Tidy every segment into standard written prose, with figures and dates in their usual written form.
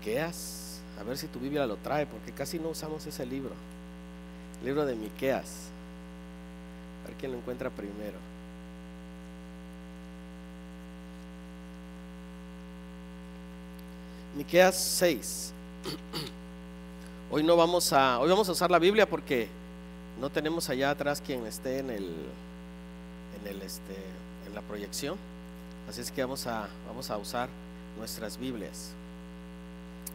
Miqueas. A ver si tu Biblia lo trae, porque casi no usamos ese libro. El libro de Miqueas. A ver quién lo encuentra primero. Miqueas 6. Hoy vamos a usar la Biblia porque no tenemos allá atrás quien esté en la proyección. Así es que vamos a usar nuestras Biblias.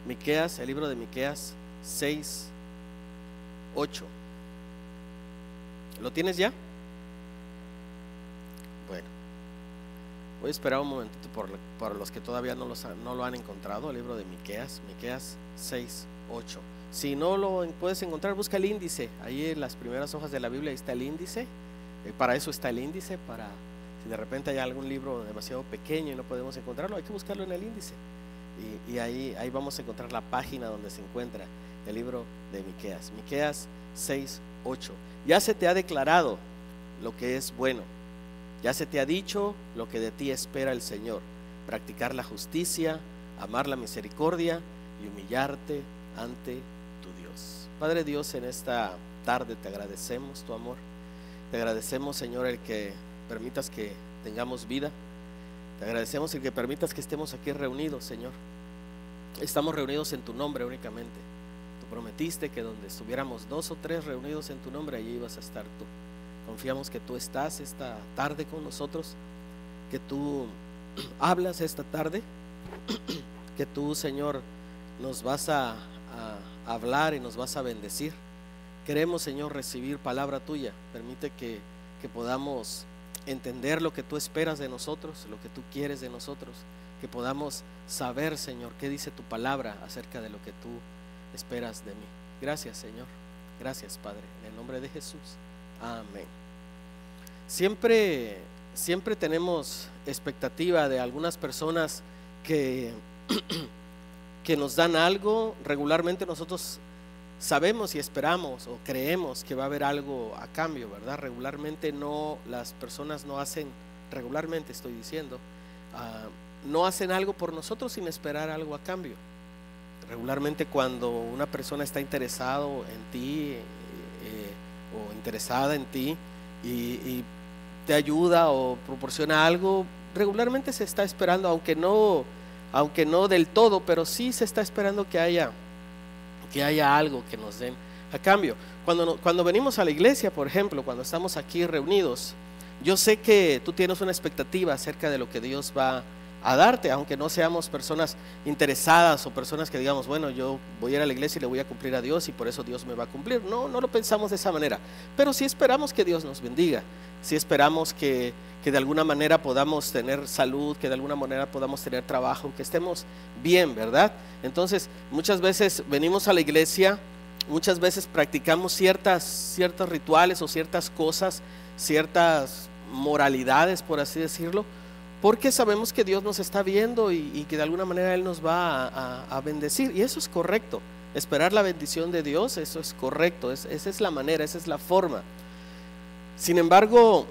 Miqueas, el libro de Miqueas 6, 8. ¿Lo tienes ya? Bueno, voy a esperar un momentito por los que todavía no lo han encontrado. El libro de Miqueas 6, 8. Si no lo puedes encontrar, busca el índice. Ahí en las primeras hojas de la Biblia está el índice. Para eso está el índice, para si de repente hay algún libro demasiado pequeño y no podemos encontrarlo, hay que buscarlo en el índice. Y ahí vamos a encontrar la página donde se encuentra el libro de Miqueas. Miqueas 6, 8. Ya se te ha declarado lo que es bueno. Ya se te ha dicho lo que de ti espera el Señor: practicar la justicia, amar la misericordia y humillarte ante tu Dios. Padre Dios, en esta tarde te agradecemos tu amor. Te agradecemos, Señor, el que permitas que tengamos vida. Te agradecemos el que permitas que estemos aquí reunidos, Señor. Estamos reunidos en tu nombre únicamente. Tú prometiste que donde estuviéramos 2 o 3 reunidos en tu nombre, allí ibas a estar tú. Confiamos que tú estás esta tarde con nosotros, que tú hablas esta tarde, que tú, Señor, nos vas a hablar y nos vas a bendecir. Queremos, Señor, recibir palabra tuya. Permite que podamos entender lo que tú esperas de nosotros, lo que tú quieres de nosotros, que podamos saber, Señor, qué dice tu palabra acerca de lo que tú esperas de mí. Gracias, Señor. Gracias, Padre, en el nombre de Jesús. Amén. Siempre tenemos expectativa de algunas personas que nos dan algo. Regularmente nosotros sabemos y esperamos o creemos que va a haber algo a cambio, ¿verdad? Regularmente las personas no hacen, regularmente estoy diciendo, no hacen algo por nosotros sin esperar algo a cambio. Regularmente cuando una persona está interesado en ti o interesada en ti y te ayuda o proporciona algo, regularmente se está esperando, aunque no del todo, pero sí se está esperando que haya algo que nos den a cambio. Cuando venimos a la iglesia, por ejemplo, cuando estamos aquí reunidos, yo sé que tú tienes una expectativa acerca de lo que Dios va a darte, aunque no seamos personas interesadas o personas que digamos, bueno, yo voy a ir a la iglesia y le voy a cumplir a Dios y por eso Dios me va a cumplir. No lo pensamos de esa manera, pero sí esperamos que Dios nos bendiga, sí esperamos que de alguna manera podamos tener salud, que de alguna manera podamos tener trabajo, que estemos bien, ¿verdad? Entonces, muchas veces venimos a la iglesia, muchas veces practicamos ciertos rituales o ciertas cosas, ciertas moralidades, por así decirlo, porque sabemos que Dios nos está viendo y que de alguna manera Él nos va a bendecir, y eso es correcto. Esperar la bendición de Dios, eso es correcto, esa es la manera, esa es la forma. Sin embargo,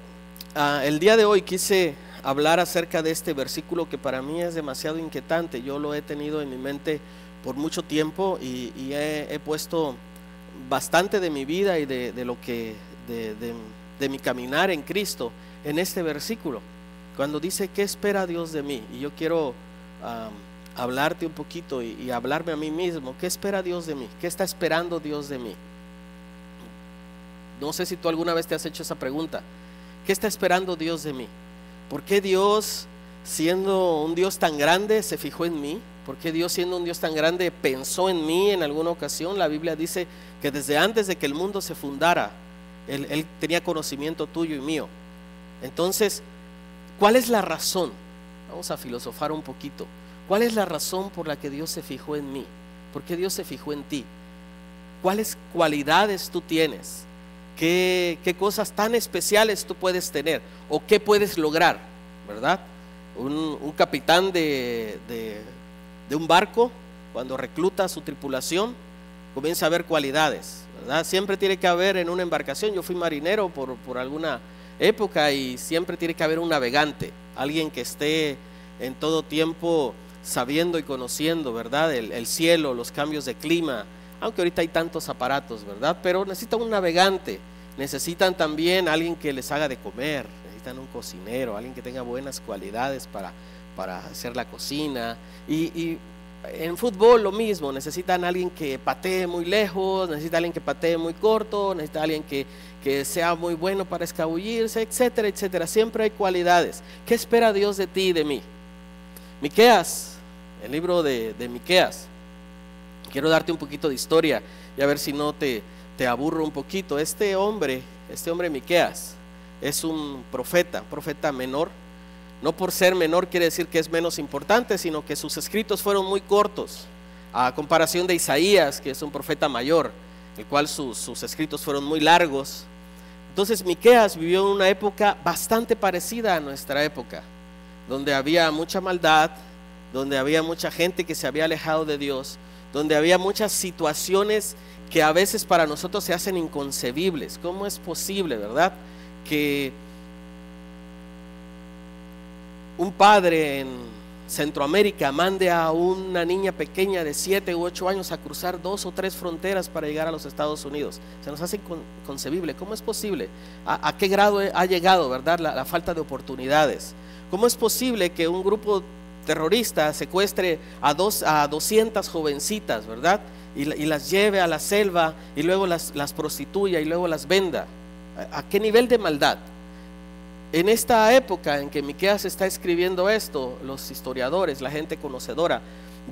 el día de hoy quise hablar acerca de este versículo que para mí es demasiado inquietante. Yo lo he tenido en mi mente por mucho tiempo y he puesto bastante de mi vida y de mi caminar en Cristo en este versículo, cuando dice: ¿qué espera Dios de mí? Y yo quiero hablarte un poquito y hablarme a mí mismo. ¿Qué espera Dios de mí? ¿Qué está esperando Dios de mí? No sé si tú alguna vez te has hecho esa pregunta. ¿Qué está esperando Dios de mí? ¿Por qué Dios, siendo un Dios tan grande, se fijó en mí? ¿Por qué Dios, siendo un Dios tan grande, pensó en mí en alguna ocasión? La Biblia dice que desde antes de que el mundo se fundara, Él tenía conocimiento tuyo y mío. Entonces, ¿cuál es la razón? Vamos a filosofar un poquito. ¿Cuál es la razón por la que Dios se fijó en mí? ¿Por qué Dios se fijó en ti? ¿Cuáles cualidades tú tienes? ¿Qué cosas tan especiales tú puedes tener? ¿O qué puedes lograr? ¿Verdad? Un capitán de un barco, cuando recluta a su tripulación, comienza a ver cualidades, ¿verdad? Siempre tiene que haber en una embarcación. Yo fui marinero por alguna época y siempre tiene que haber un navegante, alguien que esté en todo tiempo sabiendo y conociendo, ¿verdad? El cielo, los cambios de clima, aunque ahorita hay tantos aparatos, ¿verdad? Pero necesitan un navegante, necesitan también alguien que les haga de comer, necesitan un cocinero, alguien que tenga buenas cualidades para hacer la cocina. Y en fútbol lo mismo, necesitan alguien que patee muy lejos, necesitan alguien que patee muy corto, necesitan alguien que sea muy bueno para escabullirse, etcétera, etcétera. Siempre hay cualidades. ¿Qué espera Dios de ti y de mí? Miqueas, el libro de Miqueas. Quiero darte un poquito de historia y a ver si no te aburro un poquito. Este hombre Miqueas es un profeta menor. No por ser menor quiere decir que es menos importante, sino que sus escritos fueron muy cortos, a comparación de Isaías, que es un profeta mayor, el cual sus escritos fueron muy largos. Entonces Miqueas vivió en una época bastante parecida a nuestra época, donde había mucha maldad, donde había mucha gente que se había alejado de Dios, donde había muchas situaciones que a veces para nosotros se hacen inconcebibles. ¿Cómo es posible, verdad, que un padre en Centroamérica mande a una niña pequeña de 7 u 8 años a cruzar 2 o 3 fronteras para llegar a los Estados Unidos? Se nos hace inconcebible. ¿Cómo es posible? ¿A qué grado ha llegado, verdad, la falta de oportunidades? ¿Cómo es posible que un grupo terrorista secuestre a 200 jovencitas, verdad, y las lleve a la selva y luego las prostituya y luego las venda? ¿A qué nivel de maldad? En esta época en que Miqueas está escribiendo esto, los historiadores, la gente conocedora,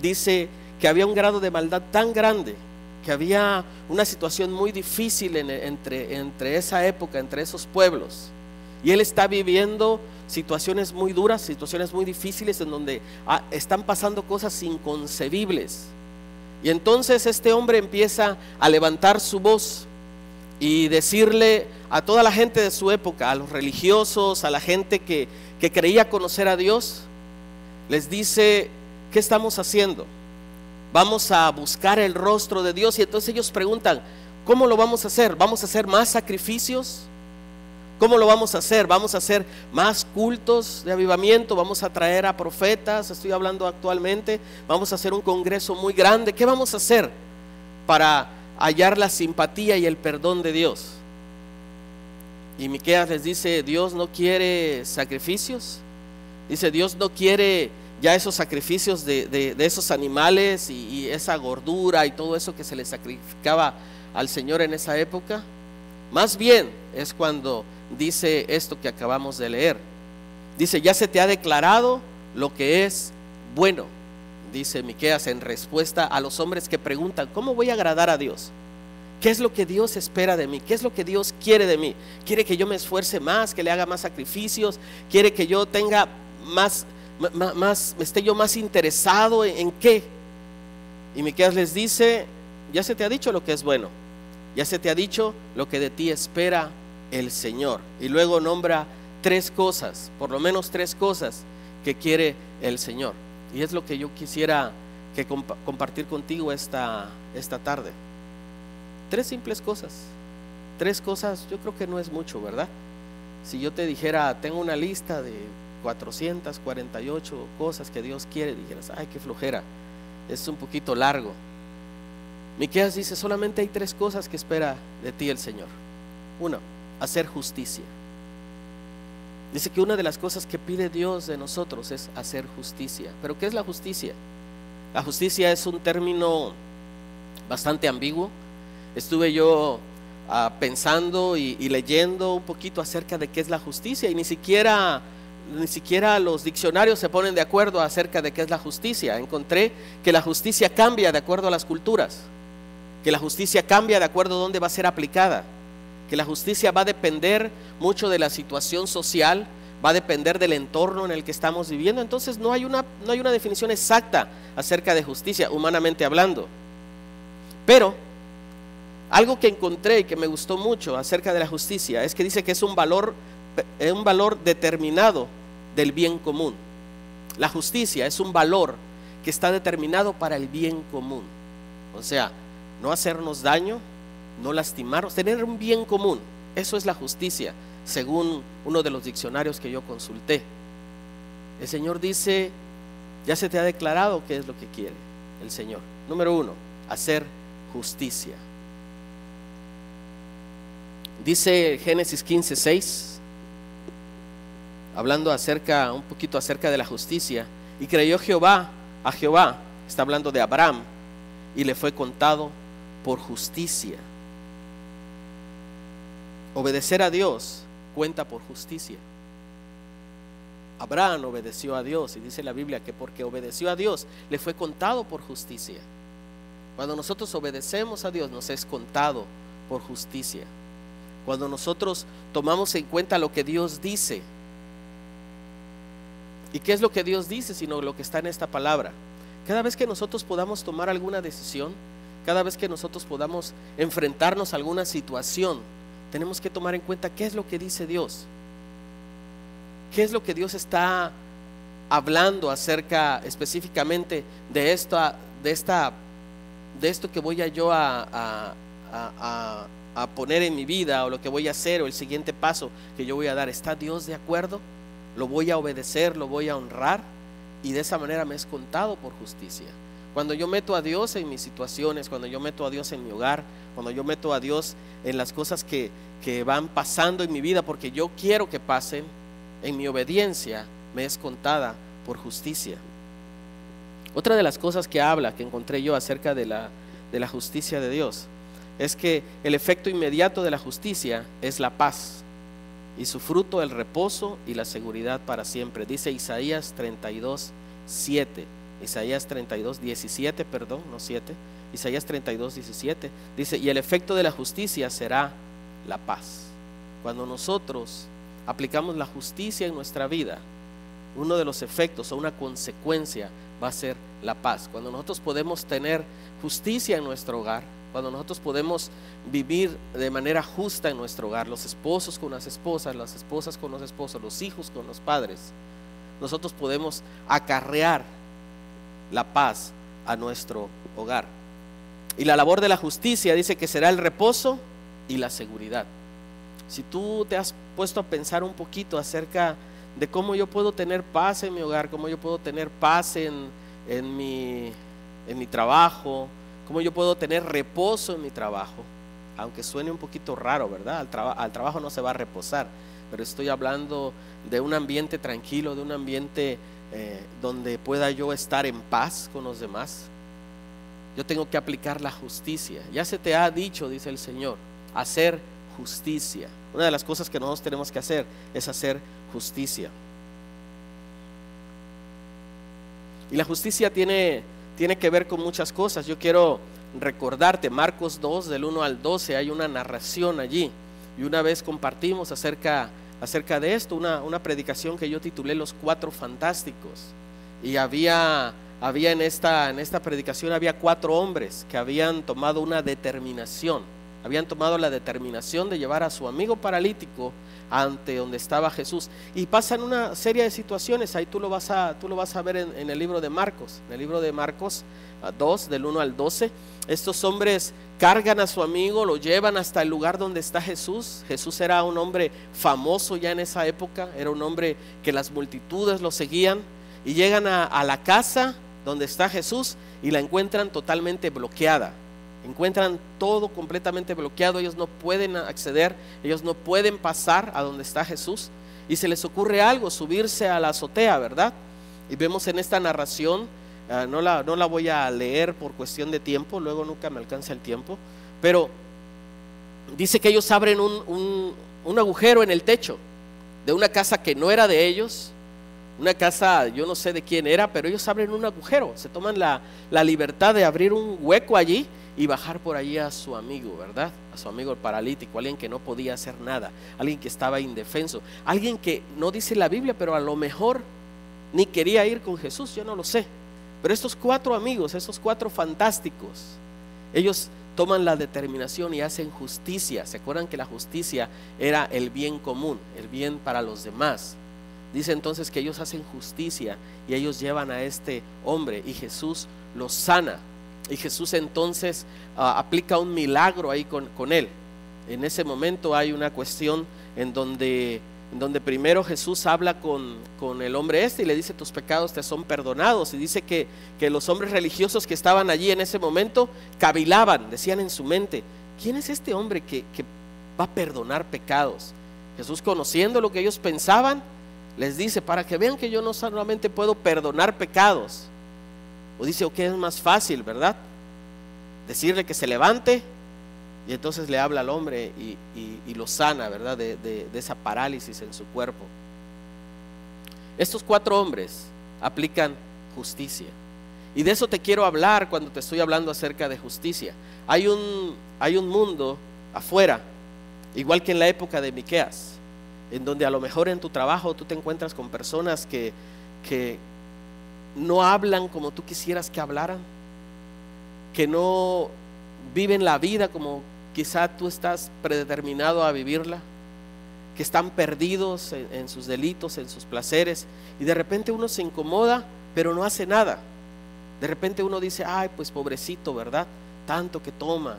dice que había un grado de maldad tan grande, que había una situación muy difícil entre esa época, entre esos pueblos. Y él está viviendo situaciones muy duras, situaciones muy difíciles, en donde están pasando cosas inconcebibles. Y entonces este hombre empieza a levantar su voz y decirle a toda la gente de su época, a los religiosos, a la gente que creía conocer a Dios, les dice: ¿qué estamos haciendo? Vamos a buscar el rostro de Dios. Y entonces ellos preguntan: ¿cómo lo vamos a hacer? ¿Vamos a hacer más sacrificios? ¿Cómo lo vamos a hacer? ¿Vamos a hacer más cultos de avivamiento? ¿Vamos a traer a profetas? Estoy hablando actualmente. ¿Vamos a hacer un congreso muy grande? ¿Qué vamos a hacer para hallar la simpatía y el perdón de Dios? Y Miqueas les dice: Dios no quiere sacrificios. Dice: Dios no quiere ya esos sacrificios de esos animales y esa gordura y todo eso que se le sacrificaba al Señor en esa época. Más bien es cuando dice esto que acabamos de leer. Dice: ya se te ha declarado lo que es bueno, dice Miqueas en respuesta a los hombres que preguntan: ¿cómo voy a agradar a Dios? ¿Qué es lo que Dios espera de mí? ¿Qué es lo que Dios quiere de mí? ¿Quiere que yo me esfuerce más, que le haga más sacrificios? ¿Quiere que yo tenga esté yo más interesado en qué? Y Miqueas les dice: ya se te ha dicho lo que es bueno, ya se te ha dicho lo que de ti espera el Señor. Y luego nombra 3 cosas, por lo menos 3 cosas que quiere el Señor. Y es lo que yo quisiera compartir contigo esta tarde. 3 simples cosas. 3 cosas, yo creo que no es mucho, ¿verdad? Si yo te dijera: tengo una lista de 448 cosas que Dios quiere, dijeras: ay, qué flojera, es un poquito largo. Miqueas dice: solamente hay 3 cosas que espera de ti el Señor. 1, hacer justicia. Dice que una de las cosas que pide Dios de nosotros es hacer justicia. ¿Pero qué es la justicia? La justicia es un término bastante ambiguo. Estuve yo pensando y leyendo un poquito acerca de qué es la justicia, y ni siquiera los diccionarios se ponen de acuerdo acerca de qué es la justicia. Encontré que la justicia cambia de acuerdo a las culturas, que la justicia cambia de acuerdo a dónde va a ser aplicada, que la justicia va a depender mucho de la situación social, va a depender del entorno en el que estamos viviendo. Entonces no hay una definición exacta acerca de justicia, humanamente hablando. Pero algo que encontré y que me gustó mucho acerca de la justicia es que dice que es un valor determinado del bien común. La justicia es un valor que está determinado para el bien común. O sea, no hacernos daño, no lastimarnos, tener un bien común. Eso es la justicia, según uno de los diccionarios que yo consulté. El Señor dice Ya se te ha declarado qué es lo que quiere el Señor. Número 1, hacer justicia. Dice Génesis 15:6, hablando un poquito acerca de la justicia: y creyó a Jehová, está hablando de Abraham, y le fue contado por justicia. Obedecer a Dios cuenta por justicia. Abraham obedeció a Dios, y dice la Biblia que porque obedeció a Dios le fue contado por justicia. Cuando nosotros obedecemos a Dios, nos es contado por justicia. Cuando nosotros tomamos en cuenta lo que Dios dice. ¿Y qué es lo que Dios dice? Sino lo que está en esta palabra. Cada vez que nosotros podamos tomar alguna decisión, cada vez que nosotros podamos enfrentarnos a alguna situación, tenemos que tomar en cuenta qué es lo que dice Dios. ¿Qué es lo que Dios está hablando acerca específicamente de esto que voy a poner en mi vida, o lo que voy a hacer, o el siguiente paso que yo voy a dar? ¿Está Dios de acuerdo? ¿Lo voy a obedecer? ¿Lo voy a honrar? Y de esa manera me es contado por justicia. Cuando yo meto a Dios en mis situaciones, cuando yo meto a Dios en mi hogar, cuando yo meto a Dios en las cosas que van pasando en mi vida porque yo quiero que pasen, en mi obediencia me es contada por justicia. Otra de las cosas que encontré yo acerca de la justicia de Dios, es que el efecto inmediato de la justicia es la paz, y su fruto el reposo y la seguridad para siempre. Dice Isaías 32:7, Isaías 32:17, perdón, no 7, Isaías 32:17, dice: y el efecto de la justicia será la paz. Cuando nosotros aplicamos la justicia en nuestra vida, uno de los efectos o una consecuencia va a ser la paz. Cuando nosotros podemos tener justicia en nuestro hogar, cuando nosotros podemos vivir de manera justa en nuestro hogar, los esposos con las esposas con los esposos, los hijos con los padres, nosotros podemos acarrear la paz a nuestro hogar. Y la labor de la justicia dice que será el reposo y la seguridad. Si tú te has puesto a pensar un poquito acerca de cómo yo puedo tener paz en mi hogar, cómo yo puedo tener paz en mi trabajo, cómo yo puedo tener reposo en mi trabajo, aunque suene un poquito raro, ¿verdad? Al trabajo no se va a reposar, pero estoy hablando de un ambiente tranquilo, de un ambiente donde pueda yo estar en paz con los demás. Yo tengo que aplicar la justicia. Ya se te ha dicho, dice el Señor, hacer justicia. Una de las cosas que nosotros tenemos que hacer es hacer justicia. Y la justicia tiene que ver con muchas cosas. Yo quiero recordarte, Marcos 2, del 1 al 12, hay una narración allí. Y una vez compartimos acerca de esto, una predicación que yo titulé Los Cuatro Fantásticos. Y había en esta predicación había 4 hombres que habían tomado una determinación. Habían tomado la determinación de llevar a su amigo paralítico ante donde estaba Jesús. Y pasan una serie de situaciones. Ahí tú lo vas a ver en el libro de Marcos. En el libro de Marcos 2, del 1 al 12. Estos hombres cargan a su amigo, lo llevan hasta el lugar donde está Jesús. Jesús era un hombre famoso ya en esa época. Era un hombre que las multitudes lo seguían. Y llegan a la casa donde está Jesús y la encuentran totalmente bloqueada. Encuentran todo completamente bloqueado. Ellos no pueden acceder, ellos no pueden pasar a donde está Jesús. Y se les ocurre algo, subirse a la azotea, ¿verdad? Y vemos en esta narración, no la voy a leer por cuestión de tiempo, luego nunca me alcanza el tiempo, pero dice que ellos abren un agujero en el techo de una casa que no era de ellos. Una casa, yo no sé de quién era, pero ellos abren un agujero, se toman la libertad de abrir un hueco allí y bajar por allí a su amigo, ¿verdad? A su amigo el paralítico, alguien que no podía hacer nada, alguien que estaba indefenso, alguien que no dice la Biblia, pero a lo mejor ni quería ir con Jesús, yo no lo sé. Pero estos 4 amigos, estos 4 fantásticos, ellos toman la determinación y hacen justicia. ¿Se acuerdan que la justicia era el bien común, el bien para los demás? Dice entonces que ellos hacen justicia y ellos llevan a este hombre y Jesús los sana. Y Jesús entonces aplica un milagro ahí con él. En ese momento hay una cuestión en donde en donde primero Jesús habla con el hombre y le dice: tus pecados te son perdonados. Y dice que los hombres religiosos que estaban allí en ese momento cavilaban, decían en su mente: ¿quién es este hombre que va a perdonar pecados? Jesús, conociendo lo que ellos pensaban, les dice: para que vean que yo no solamente puedo perdonar pecados. O dice: ¿o qué es más fácil, verdad? Decirle que se levante, y entonces le habla al hombre y lo sana, ¿verdad? De esa parálisis en su cuerpo. Estos 4 hombres aplican justicia, y de eso te quiero hablar cuando te estoy hablando acerca de justicia. Hay un mundo afuera, igual que en la época de Miqueas, en donde a lo mejor en tu trabajo tú te encuentras con personas que no hablan como tú quisieras que hablaran, que no viven la vida como quizá tú estás predeterminado a vivirla, que están perdidos en sus delitos, en sus placeres, y de repente uno se incomoda pero no hace nada. De repente uno dice: ay, pues pobrecito, ¿verdad? Tanto que toma.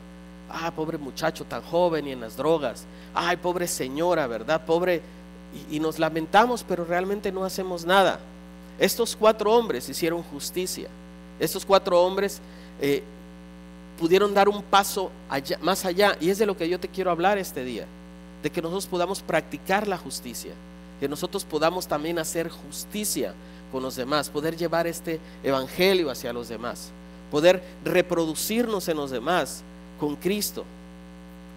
Ah, pobre muchacho tan joven y en las drogas. Ay, pobre señora, ¿verdad? Pobre. Y nos lamentamos, pero realmente no hacemos nada. Estos 4 hombres hicieron justicia. Estos 4 hombres pudieron dar un paso más allá, y es de lo que yo te quiero hablar este día, de que nosotros podamos practicar la justicia, que nosotros podamos también hacer justicia con los demás, poder llevar este evangelio hacia los demás, poder reproducirnos en los demás con Cristo,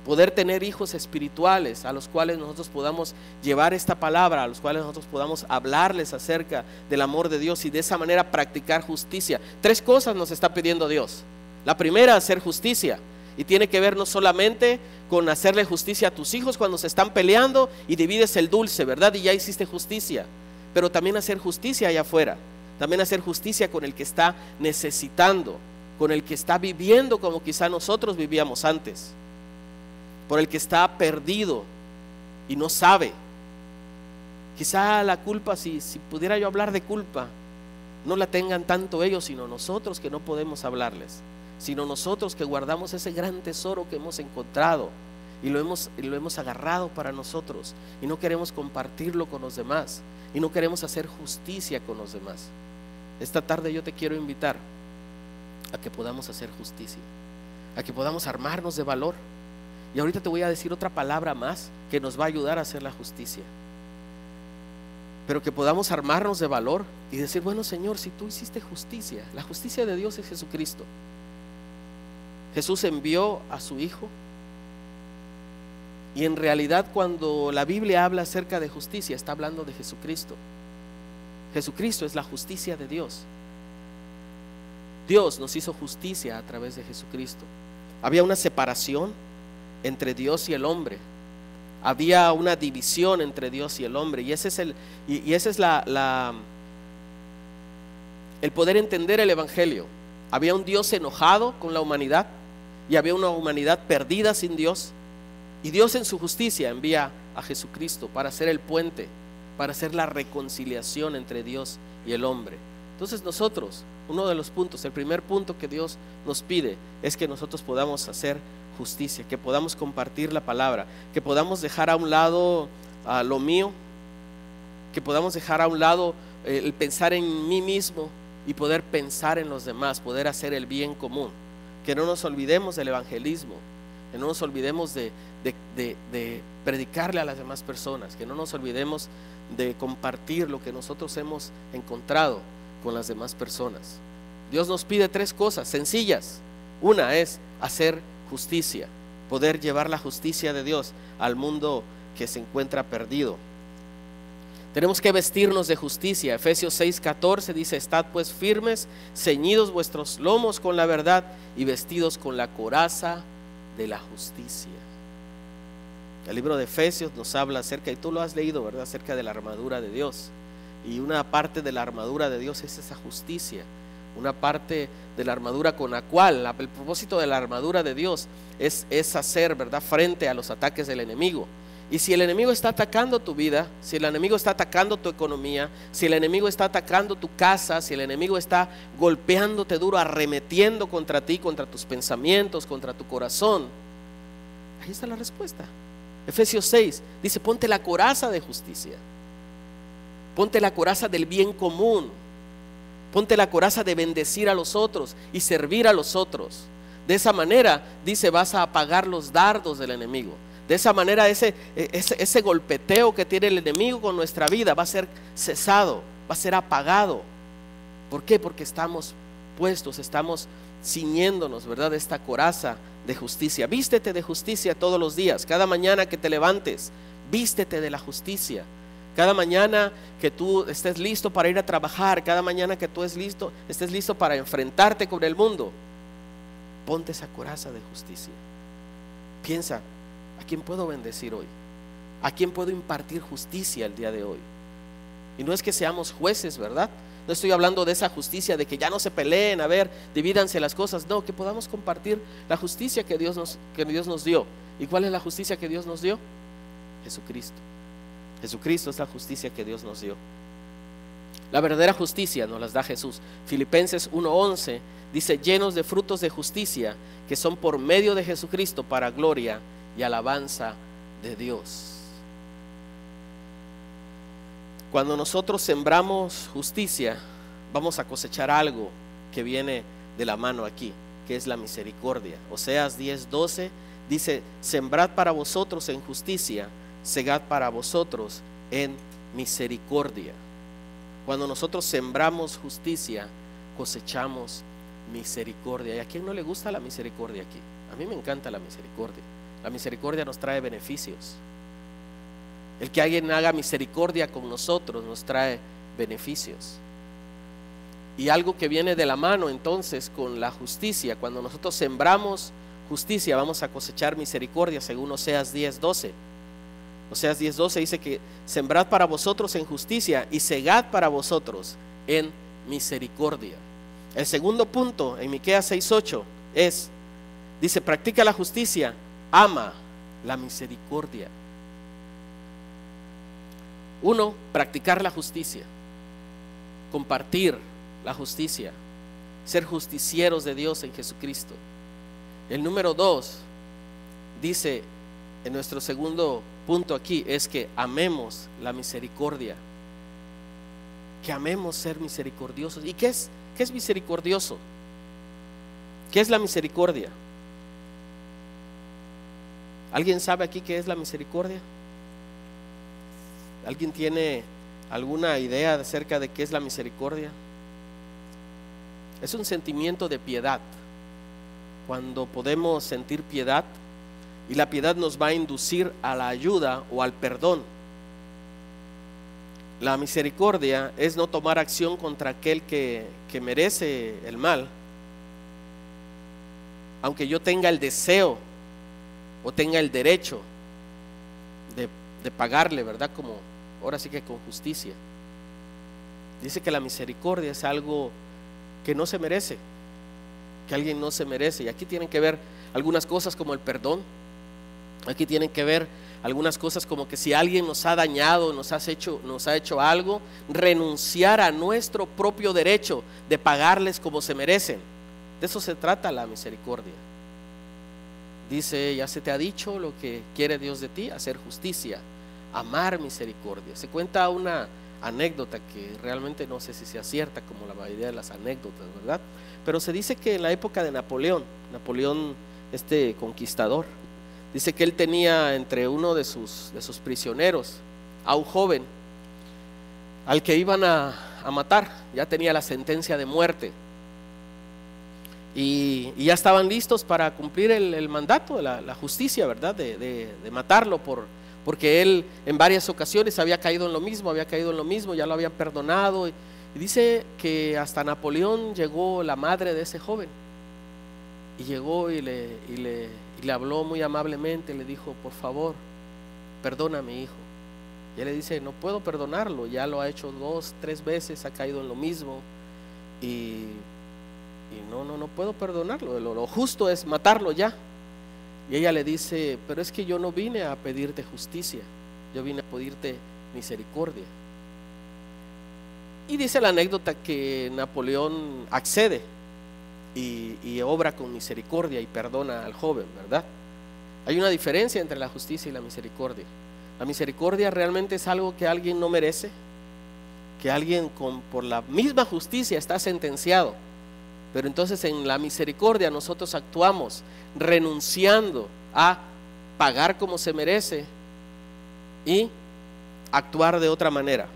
poder tener hijos espirituales a los cuales nosotros podamos llevar esta palabra, a los cuales nosotros podamos hablarles acerca del amor de Dios, y de esa manera practicar justicia. 3 cosas nos está pidiendo Dios. La primera, hacer justicia, y tiene que ver no solamente con hacerle justicia a tus hijos cuando se están peleando y divides el dulce, ¿verdad? Y ya hiciste justicia, pero también hacer justicia allá afuera, también hacer justicia con el que está necesitando, con el que está viviendo como quizá nosotros vivíamos antes, por el que está perdido y no sabe. Quizá la culpa, si pudiera yo hablar de culpa, no la tengan tanto ellos, sino nosotros que no podemos hablarles, sino nosotros que guardamos ese gran tesoro que hemos encontrado y lo hemos agarrado para nosotros, y no queremos compartirlo con los demás, y no queremos hacer justicia con los demás. Esta tarde yo te quiero invitar a que podamos hacer justicia, a que podamos armarnos de valor. Y ahorita te voy a decir otra palabra más que nos va a ayudar a hacer la justicia, pero que podamos armarnos de valor y decir: bueno, Señor, si tú hiciste justicia, la justicia de Dios es Jesucristo. Jesús envió a su Hijo, y en realidad cuando la Biblia habla acerca de justicia, está hablando de Jesucristo. Jesucristo es la justicia de Dios. Dios nos hizo justicia a través de Jesucristo. Había una separación entre Dios y el hombre, había una división entre Dios y el hombre, y ese es el poder entender el evangelio. Había un Dios enojado con la humanidad, y había una humanidad perdida sin Dios, y Dios en su justicia envía a Jesucristo para ser el puente, para hacer la reconciliación entre Dios y el hombre. Entonces nosotros, uno de los puntos, el primer punto que Dios nos pide es que nosotros podamos hacer justicia, que podamos compartir la palabra, que podamos dejar a un lado lo mío, que podamos dejar a un lado el pensar en mí mismo y poder pensar en los demás, poder hacer el bien común. Que no nos olvidemos del evangelismo, que no nos olvidemos de predicarle a las demás personas, que no nos olvidemos de compartir lo que nosotros hemos encontrado con las demás personas. Dios nos pide 3 cosas sencillas. Una es hacer justicia, poder llevar la justicia de Dios al mundo que se encuentra perdido. Tenemos que vestirnos de justicia. Efesios 6:14 dice: estad pues firmes, ceñidos vuestros lomos con la verdad y vestidos con la coraza de la justicia. El libro de Efesios nos habla acerca, y tú lo has leído, ¿verdad?, acerca de la armadura de Dios. Y una parte de la armadura de Dios es esa justicia. Una parte de la armadura con la cual, el propósito de la armadura de Dios es hacer, ¿verdad?, frente a los ataques del enemigo. Y si el enemigo está atacando tu vida, si el enemigo está atacando tu economía, si el enemigo está atacando tu casa, si el enemigo está golpeándote duro, arremetiendo contra ti, contra tus pensamientos, contra tu corazón, ahí está la respuesta. Efesios 6 dice: ponte la coraza de justicia, ponte la coraza del bien común, ponte la coraza de bendecir a los otros y servir a los otros. De esa manera, dice, vas a apagar los dardos del enemigo. De esa manera ese golpeteo que tiene el enemigo con nuestra vida va a ser cesado, va a ser apagado. ¿Por qué? Porque estamos puestos, estamos ciñéndonos, ¿verdad?, de esta coraza de justicia. Vístete de justicia todos los días. Cada mañana que te levantes, vístete de la justicia. Cada mañana que tú estés listo para ir a trabajar, cada mañana que tú estés listo para enfrentarte con el mundo, ponte esa coraza de justicia. Piensa: ¿a quién puedo bendecir hoy? ¿A quién puedo impartir justicia el día de hoy? Y no es que seamos jueces, ¿verdad? No estoy hablando de esa justicia de que ya no se peleen, a ver, divídanse las cosas. No, que podamos compartir la justicia que Dios nos dio. ¿Y cuál es la justicia que Dios nos dio? Jesucristo. Jesucristo es la justicia que Dios nos dio. La verdadera justicia nos las da Jesús. Filipenses 1:11 dice: llenos de frutos de justicia que son por medio de Jesucristo para gloria y alabanza de Dios. Cuando nosotros sembramos justicia, vamos a cosechar algo que viene de la mano aquí, que es la misericordia. Oseas 10:12 dice: sembrad para vosotros en justicia, segad para vosotros en misericordia. Cuando nosotros sembramos justicia, cosechamos misericordia. ¿Y a quién no le gusta la misericordia aquí? A mí me encanta la misericordia. La misericordia nos trae beneficios. El que alguien haga misericordia con nosotros nos trae beneficios. Y algo que viene de la mano entonces con la justicia: cuando nosotros sembramos justicia, vamos a cosechar misericordia, según Oseas 10:12. Oseas 10:12 dice que sembrad para vosotros en justicia y segad para vosotros en misericordia. El segundo punto en Miqueas 6:8 dice: practica la justicia, ama la misericordia. Uno, practicar la justicia, compartir la justicia, ser justicieros de Dios en Jesucristo. El número 2 dice en nuestro segundo punto aquí, es que amemos la misericordia, que amemos ser misericordiosos. ¿Y qué es misericordioso? ¿Qué es la misericordia? ¿Alguien sabe aquí qué es la misericordia? ¿Alguien tiene alguna idea acerca de qué es la misericordia? Es un sentimiento de piedad. Cuando podemos sentir piedad, y la piedad nos va a inducir a la ayuda o al perdón. La misericordia es no tomar acción contra aquel que merece el mal, aunque yo tenga el deseo o tenga el derecho de pagarle, ¿verdad? Como ahora sí que con justicia. Dice que la misericordia es algo que no se merece, que alguien no se merece. Y aquí tienen que ver algunas cosas como el perdón. Aquí tienen que ver algunas cosas como que si alguien nos ha dañado, nos ha hecho algo, renunciar a nuestro propio derecho de pagarles como se merecen. De eso se trata la misericordia. Dice: ya se te ha dicho lo que quiere Dios de ti, hacer justicia, amar misericordia. Se cuenta una anécdota que realmente no sé si sea cierta, como la mayoría de las anécdotas, ¿verdad? Pero se dice que en la época de Napoleón, este conquistador, dice que él tenía entre uno de sus prisioneros a un joven al que iban a matar. Ya tenía la sentencia de muerte y ya estaban listos para cumplir el mandato, la justicia, ¿verdad? De matarlo porque él en varias ocasiones había caído en lo mismo, ya lo habían perdonado. Y dice que hasta Napoleón llegó la madre de ese joven, y llegó y le habló muy amablemente, le dijo: por favor, perdona a mi hijo. Y él le dice: no puedo perdonarlo, ya lo ha hecho 2, 3 veces, ha caído en lo mismo, y no puedo perdonarlo, lo justo es matarlo ya. Y ella le dice: pero es que yo no vine a pedirte justicia, yo vine a pedirte misericordia. Y dice la anécdota que Napoleón accede y obra con misericordia y perdona al joven, ¿verdad? Hay una diferencia entre la justicia y la misericordia. La misericordia realmente es algo que alguien no merece, que alguien por la misma justicia está sentenciado. Pero entonces en la misericordia nosotros actuamos renunciando a pagar como se merece y actuar de otra manera.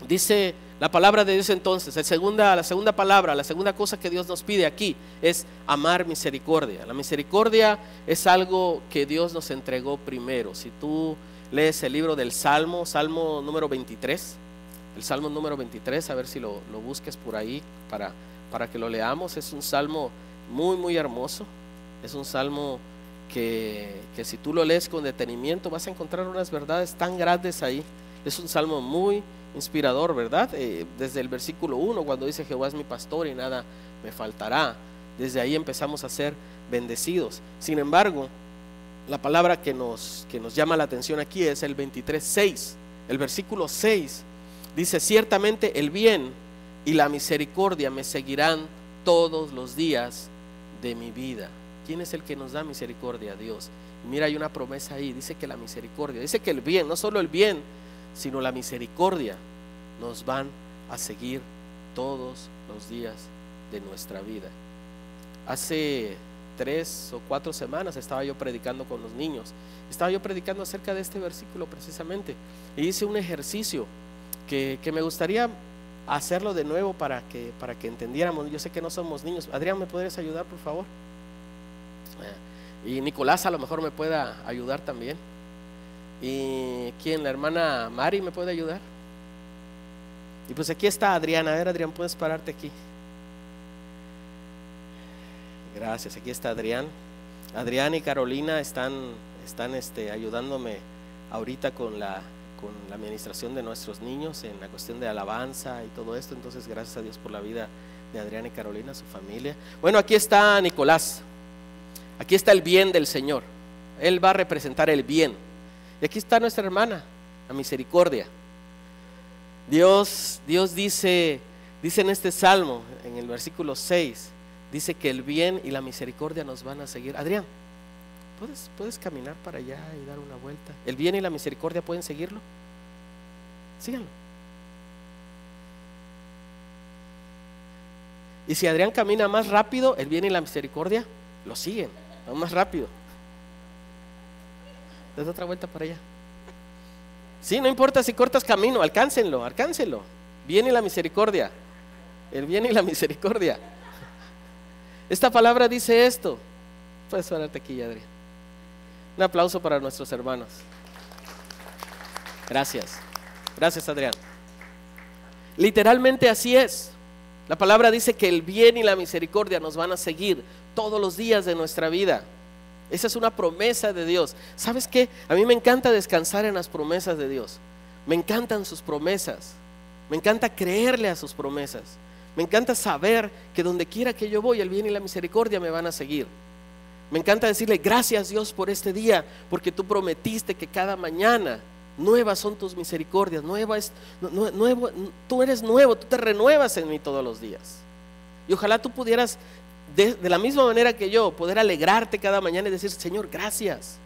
Dice la palabra de Dios entonces, la segunda palabra, la segunda cosa que Dios nos pide aquí es amar misericordia. La misericordia es algo que Dios nos entregó primero. Si tú lees el libro del Salmo número 23, el Salmo número 23, a ver si lo busques por ahí para que lo leamos. Es un salmo muy, muy hermoso. Es un salmo que si tú lo lees con detenimiento vas a encontrar unas verdades tan grandes ahí. Es un salmo muy inspirador, ¿verdad? Desde el versículo 1, cuando dice Jehová es mi pastor y nada me faltará, desde ahí empezamos a ser bendecidos. Sin embargo, la palabra que nos llama la atención aquí es el 23:6. El versículo 6 dice: ciertamente el bien y la misericordia me seguirán todos los días de mi vida. ¿Quién es el que nos da misericordia? Dios. Y mira, hay una promesa ahí, dice que la misericordia, dice que el bien, no solo el bien, sino la misericordia nos van a seguir todos los días de nuestra vida. Hace 3 o 4 semanas estaba yo predicando con los niños, estaba yo predicando acerca de este versículo precisamente, y hice un ejercicio que me gustaría hacerlo de nuevo para que entendiéramos. Yo sé que no somos niños. Adrián, ¿me podrías ayudar, por favor? Y Nicolás a lo mejor me pueda ayudar también. ¿Y quién? La hermana Mari me puede ayudar. Y pues aquí está Adrián. A ver, Adrián, puedes pararte aquí. Gracias, aquí está Adrián. Adrián y Carolina están ayudándome ahorita con la administración de nuestros niños en la cuestión de alabanza y todo esto. Entonces, gracias a Dios por la vida de Adrián y Carolina, su familia. Bueno, aquí está Nicolás. Aquí está el bien del Señor. Él va a representar el bien. Y aquí está nuestra hermana, la misericordia. Dios dice en este salmo, en el versículo 6, dice que el bien y la misericordia nos van a seguir. Adrián, ¿puedes caminar para allá y dar una vuelta? ¿El bien y la misericordia pueden seguirlo? Síganlo. Y si Adrián camina más rápido, el bien y la misericordia lo siguen, aún más rápido. Da otra vuelta para allá. Sí, no importa si cortas camino, alcáncenlo. Bien y la misericordia. El bien y la misericordia. Esta palabra dice esto. Puedes pararte aquí, Adrián. Un aplauso para nuestros hermanos. Gracias. Gracias, Adrián. Literalmente así es. La palabra dice que el bien y la misericordia nos van a seguir todos los días de nuestra vida. Esa es una promesa de Dios. ¿Sabes qué? A mí me encanta descansar en las promesas de Dios. Me encantan sus promesas. Me encanta creerle a sus promesas. Me encanta saber que donde quiera que yo voy, el bien y la misericordia me van a seguir. Me encanta decirle gracias, Dios, por este día, porque tú prometiste que cada mañana nuevas son tus misericordias. Tú eres nuevo, tú te renuevas en mí todos los días. Y ojalá tú pudieras de la misma manera que yo, poder alegrarte cada mañana y decir: Señor, gracias.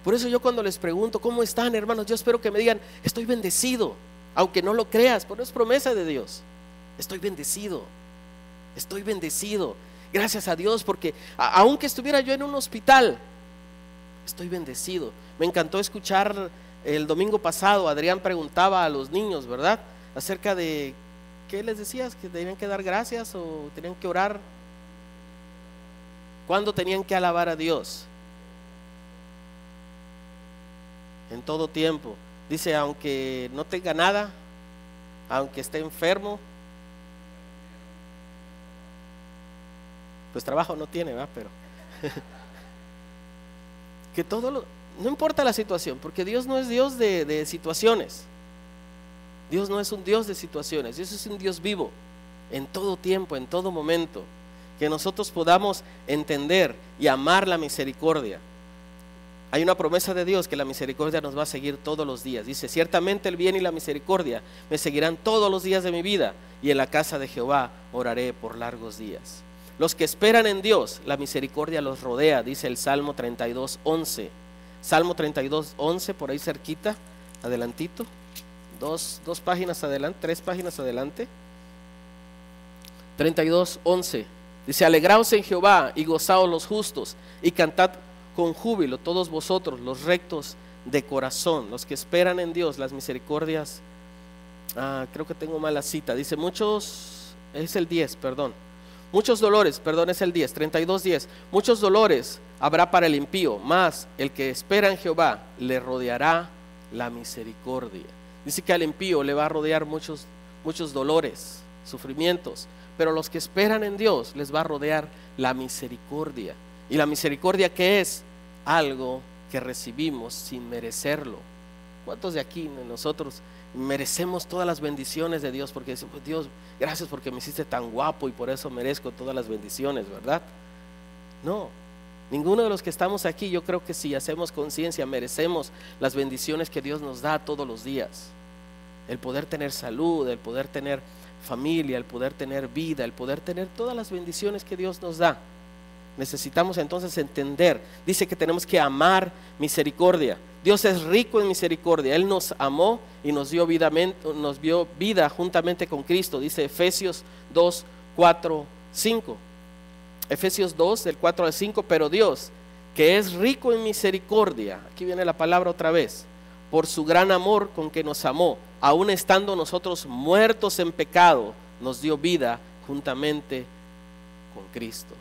Por eso yo cuando les pregunto ¿cómo están, hermanos?, yo espero que me digan: estoy bendecido, aunque no lo creas, pero es promesa de Dios. Estoy bendecido, gracias a Dios, porque aunque estuviera yo en un hospital, estoy bendecido. Me encantó escuchar el domingo pasado, Adrián preguntaba a los niños, ¿verdad?, acerca de ¿qué les decías? ¿Que tenían que dar gracias o tenían que orar? ¿Cuándo tenían que alabar a Dios? En todo tiempo. Dice, aunque no tenga nada, aunque esté enfermo, pues trabajo no tiene, ¿verdad? Pero que no importa la situación, porque Dios no es Dios de situaciones. Dios no es un Dios de situaciones. Dios es un Dios vivo, en todo tiempo, en todo momento. Que nosotros podamos entender y amar la misericordia. Hay una promesa de Dios que la misericordia nos va a seguir todos los días. Dice: ciertamente el bien y la misericordia me seguirán todos los días de mi vida, y en la casa de Jehová oraré por largos días. Los que esperan en Dios, la misericordia los rodea, dice el Salmo 32:11. Salmo 32:11, por ahí cerquita, adelantito, dos páginas adelante, 3 páginas adelante. 32:11 dice: alegraos en Jehová y gozaos los justos, y cantad con júbilo todos vosotros los rectos de corazón. Los que esperan en Dios, las misericordias, creo que tengo mala cita, dice muchos, es el 10, perdón. Muchos dolores, perdón, es el 10, 32:10. Muchos dolores habrá para el impío, mas el que espera en Jehová le rodeará la misericordia. Dice que al impío le va a rodear muchos dolores, sufrimientos, pero los que esperan en Dios les va a rodear la misericordia. ¿Y la misericordia qué es? Algo que recibimos sin merecerlo. ¿Cuántos de aquí, nosotros, merecemos todas las bendiciones de Dios? Porque decimos: Dios, gracias porque me hiciste tan guapo y por eso merezco todas las bendiciones, ¿verdad? No, ninguno de los que estamos aquí, yo creo que si hacemos conciencia, merecemos las bendiciones que Dios nos da todos los días. El poder tener salud, el poder tener familia, el poder tener vida, el poder tener todas las bendiciones que Dios nos da. Necesitamos entonces entender, dice que tenemos que amar misericordia. Dios es rico en misericordia, Él nos amó y nos dio vida juntamente con Cristo, dice Efesios 2, 4, 5. Efesios 2, del 4 al 5, pero Dios, que es rico en misericordia, aquí viene la palabra otra vez, por su gran amor con que nos amó, aun estando nosotros muertos en pecado, nos dio vida juntamente con Cristo.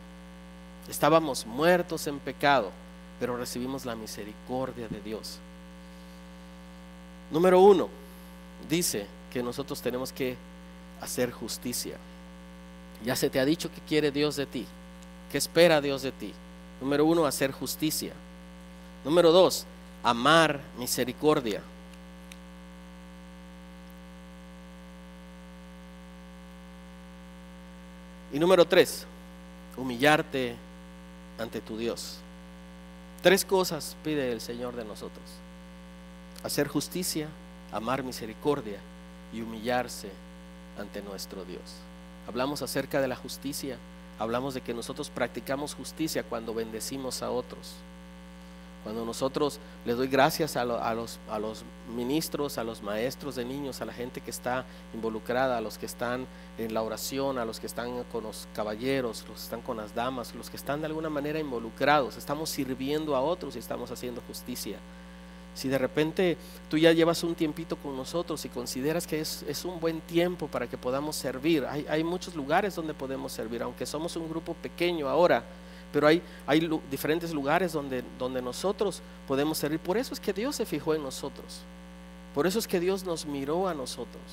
Estábamos muertos en pecado, pero recibimos la misericordia de Dios. Número 1, dice que nosotros tenemos que hacer justicia. Ya se te ha dicho qué quiere Dios de ti, qué espera Dios de ti. Número 1, hacer justicia. Número 2, amar misericordia. Y número 3, humillarte ante tu Dios. 3 cosas pide el Señor de nosotros: hacer justicia, amar misericordia y humillarse ante nuestro Dios. Hablamos acerca de la justicia, hablamos de que nosotros practicamos justicia cuando bendecimos a otros. Cuando nosotros les doy gracias a los ministros, a los maestros de niños, a la gente que está involucrada, a los que están en la oración, a los que están con los caballeros, los que están con las damas, los que están de alguna manera involucrados, estamos sirviendo a otros y estamos haciendo justicia. Si de repente tú ya llevas un tiempito con nosotros y consideras que es un buen tiempo para que podamos servir, hay muchos lugares donde podemos servir, aunque somos un grupo pequeño ahora, pero hay diferentes lugares donde nosotros podemos servir. Por eso es que Dios se fijó en nosotros, por eso es que Dios nos miró a nosotros.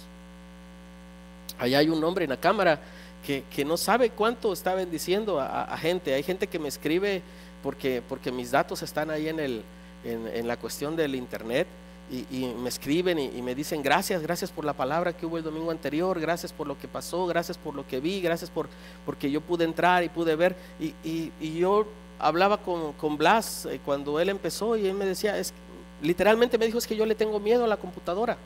Ahí hay un hombre en la cámara que no sabe cuánto está bendiciendo a gente. Hay gente que me escribe porque mis datos están ahí en la cuestión del internet, y me escriben y me dicen: gracias por la palabra que hubo el domingo anterior, gracias por lo que pasó, gracias por lo que vi, gracias porque yo pude entrar y pude ver. Y yo hablaba con Blas cuando él empezó, y él me decía, literalmente me dijo: es que yo le tengo miedo a la computadora.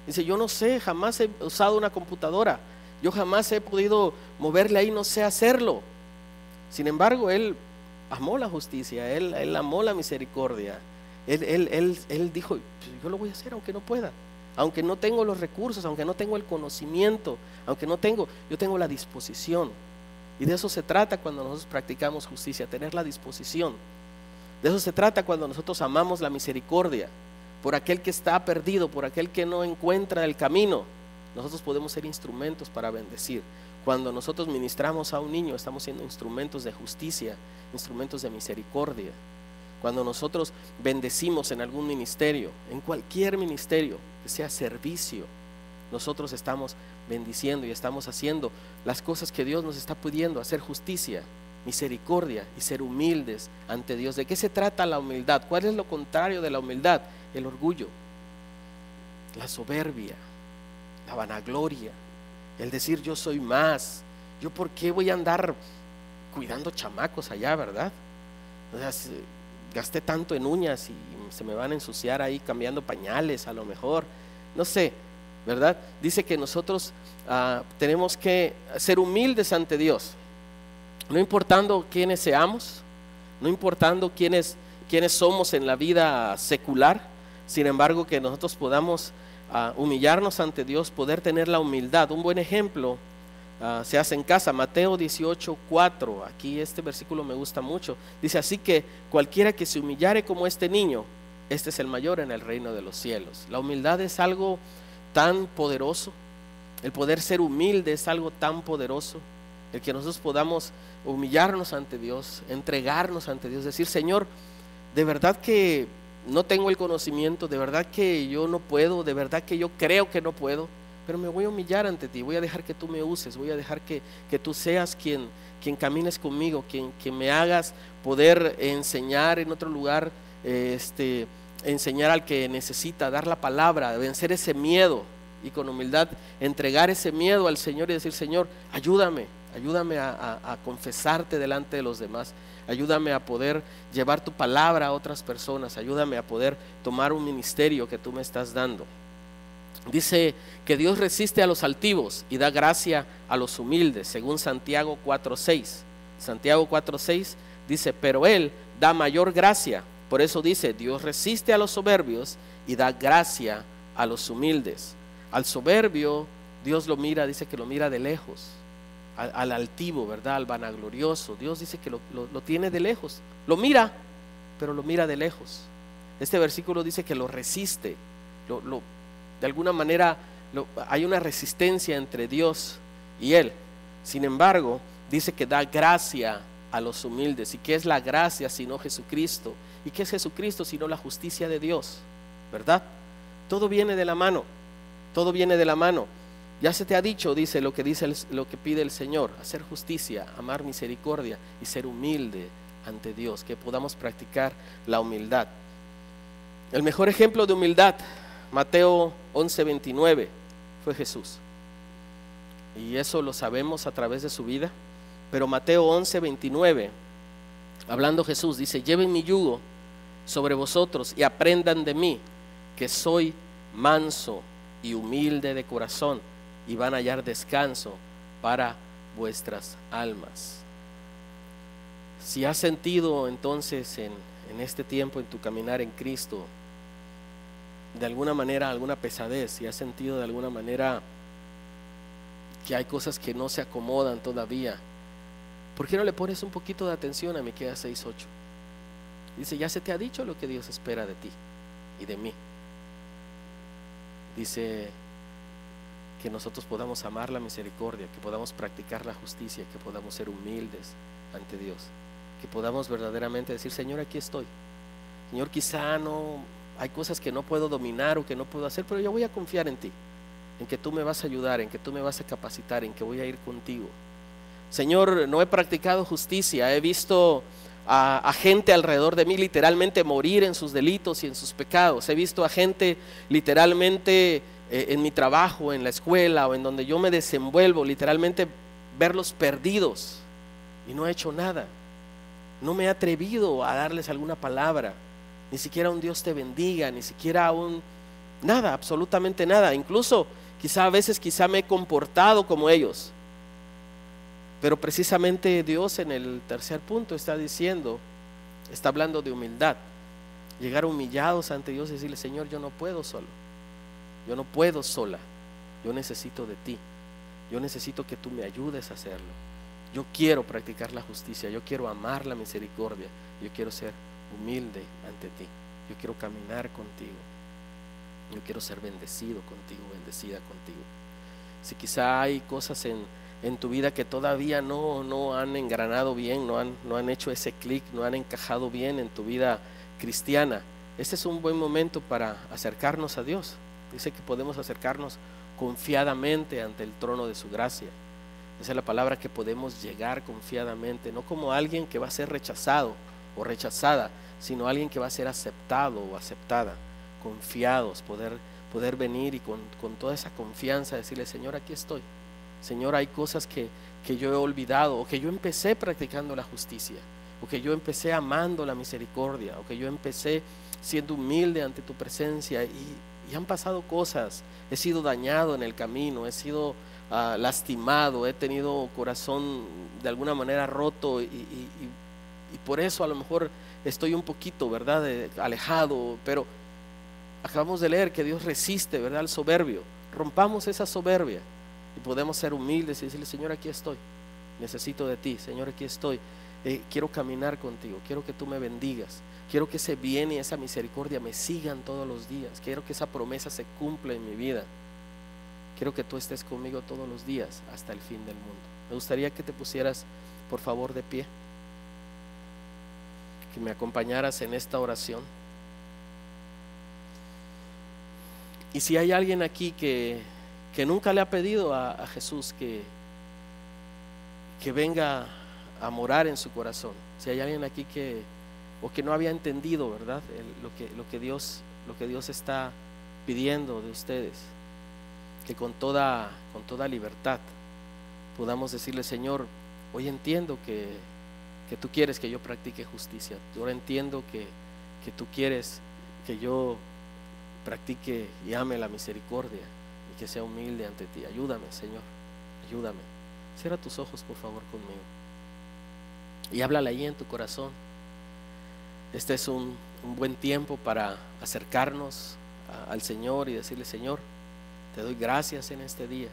Dice: yo no sé, jamás he usado una computadora, yo jamás he podido moverle ahí, no sé hacerlo. Sin embargo, él amó la justicia, él amó la misericordia. Él dijo: yo lo voy a hacer aunque no pueda, aunque no tengo los recursos, aunque no tengo el conocimiento, yo tengo la disposición. Y de eso se trata cuando nosotros practicamos justicia, tener la disposición. De eso se trata cuando nosotros amamos la misericordia por aquel que está perdido, por aquel que no encuentra el camino. Nosotros podemos ser instrumentos para bendecir. Cuando nosotros ministramos a un niño, estamos siendo instrumentos de justicia, instrumentos de misericordia. Cuando nosotros bendecimos en algún ministerio, en cualquier ministerio que sea servicio, nosotros estamos bendiciendo y estamos haciendo las cosas que Dios nos está pidiendo: hacer justicia, misericordia y ser humildes ante Dios. ¿De qué se trata la humildad? ¿Cuál es lo contrario de la humildad? El orgullo, la soberbia, la vanagloria, el decir yo soy más. ¿Yo por qué voy a andar cuidando chamacos allá, verdad? O sea, gasté tanto en uñas y se me van a ensuciar ahí cambiando pañales, a lo mejor, no sé, ¿verdad? Dice que nosotros tenemos que ser humildes ante Dios. no importando quiénes seamos, no importando quiénes somos en la vida secular, sin embargo que nosotros podamos humillarnos ante Dios, poder tener la humildad. Un buen ejemplo se hace en casa. Mateo 18:4, aquí este versículo me gusta mucho, dice: así que cualquiera que se humillare como este niño, este es el mayor en el reino de los cielos. La humildad es algo tan poderoso, el poder ser humilde es algo tan poderoso, el que nosotros podamos humillarnos ante Dios, entregarnos ante Dios, decir: Señor, de verdad que no tengo el conocimiento, de verdad que yo no puedo, de verdad que yo creo que no puedo, pero me voy a humillar ante ti, voy a dejar que tú me uses, voy a dejar que tú seas quien camines conmigo, quien me hagas poder enseñar en otro lugar, enseñar al que necesita, dar la palabra, vencer ese miedo, y con humildad entregar ese miedo al Señor y decir: Señor, ayúdame a confesarte delante de los demás, ayúdame a poder llevar tu palabra a otras personas, ayúdame a poder tomar un ministerio que tú me estás dando. Dice que Dios resiste a los altivos y da gracia a los humildes, según Santiago 4:6. Santiago 4:6 dice: pero Él da mayor gracia. Por eso dice: Dios resiste a los soberbios y da gracia a los humildes. Al soberbio Dios lo mira, dice que lo mira de lejos. Al altivo, ¿verdad? Al vanaglorioso, Dios dice que lo tiene de lejos. Lo mira, pero lo mira de lejos. Este versículo dice que lo resiste. De alguna manera hay una resistencia entre Dios y Él. Sin embargo, dice que da gracia a los humildes. ¿Y qué es la gracia sino Jesucristo? ¿Y qué es Jesucristo sino la justicia de Dios? ¿Verdad? Todo viene de la mano. Todo viene de la mano. Ya se te ha dicho, dice lo que pide el Señor: hacer justicia, amar misericordia y ser humilde ante Dios, que podamos practicar la humildad. El mejor ejemplo de humildad, Mateo 11:29, fue Jesús. Y eso lo sabemos a través de su vida. Pero Mateo 11:29, hablando Jesús, dice: lleven mi yugo sobre vosotros y aprendan de mí, que soy manso y humilde de corazón, y van a hallar descanso para vuestras almas. Si has sentido entonces en este tiempo, en tu caminar en Cristo, de alguna manera alguna pesadez, si has sentido de alguna manera que hay cosas que no se acomodan todavía, ¿por qué no le pones un poquito de atención a Miqueas 6:8? Dice: ya se te ha dicho lo que Dios espera de ti y de mí. Dice que nosotros podamos amar la misericordia, que podamos practicar la justicia, que podamos ser humildes ante Dios, que podamos verdaderamente decir: Señor, aquí estoy. Señor, quizá no hay cosas que no puedo dominar o que no puedo hacer, pero yo voy a confiar en ti, en que tú me vas a ayudar, en que tú me vas a capacitar, en que voy a ir contigo. Señor, no he practicado justicia, he visto a gente alrededor de mí literalmente morir en sus delitos y en sus pecados. He visto a gente literalmente en mi trabajo, en la escuela o en donde yo me desenvuelvo, literalmente verlos perdidos, y no he hecho nada. No me he atrevido a darles alguna palabra, ni siquiera un Dios te bendiga, ni siquiera nada, absolutamente nada. Incluso a veces me he comportado como ellos. Pero precisamente Dios en el tercer punto está hablando de humildad. Llegar humillados ante Dios y decirle: Señor, yo no puedo solo, yo no puedo sola, yo necesito de ti, yo necesito que tú me ayudes a hacerlo. Yo quiero practicar la justicia, yo quiero amar la misericordia, yo quiero ser humilde ante ti, yo quiero caminar contigo, yo quiero ser bendecido contigo, bendecida contigo. Si quizá hay cosas en tu vida que todavía no han engranado bien, no han hecho ese clic, no han encajado bien en tu vida cristiana, este es un buen momento para acercarnos a Dios. Dice que podemos acercarnos confiadamente ante el trono de su gracia. Esa es la palabra, que podemos llegar confiadamente, no como alguien que va a ser rechazado o rechazada, sino alguien que va a ser aceptado o aceptada, confiados, poder venir y con toda esa confianza decirle: Señor, aquí estoy. Señor, hay cosas que yo he olvidado, o que yo empecé practicando la justicia, o que yo empecé amando la misericordia, o que yo empecé siendo humilde ante tu presencia, y han pasado cosas, he sido dañado en el camino, he sido lastimado, he tenido corazón de alguna manera roto y por eso a lo mejor estoy un poquito, ¿verdad?, alejado. Pero acabamos de leer que Dios resiste, ¿verdad?, al soberbio. Rompamos esa soberbia y podemos ser humildes y decirle: Señor, aquí estoy, necesito de ti. Señor, aquí estoy, quiero caminar contigo, quiero que tú me bendigas, quiero que ese bien y esa misericordia me sigan todos los días, quiero que esa promesa se cumpla en mi vida, quiero que tú estés conmigo todos los días hasta el fin del mundo. Me gustaría que te pusieras, por favor, de pie, que me acompañaras en esta oración. Y si hay alguien aquí que nunca le ha pedido a Jesús que venga a morar en su corazón, si hay alguien aquí que no había entendido, ¿verdad?, lo que Dios está pidiendo de ustedes, que con toda libertad podamos decirle: Señor, hoy entiendo que tú quieres que yo practique justicia, ahora entiendo que tú quieres que yo practique y ame la misericordia y que sea humilde ante ti. Ayúdame, Señor, ayúdame. Cierra tus ojos, por favor, conmigo y háblale ahí en tu corazón. Este es un buen tiempo para acercarnos al Señor y decirle: Señor, te doy gracias en este día.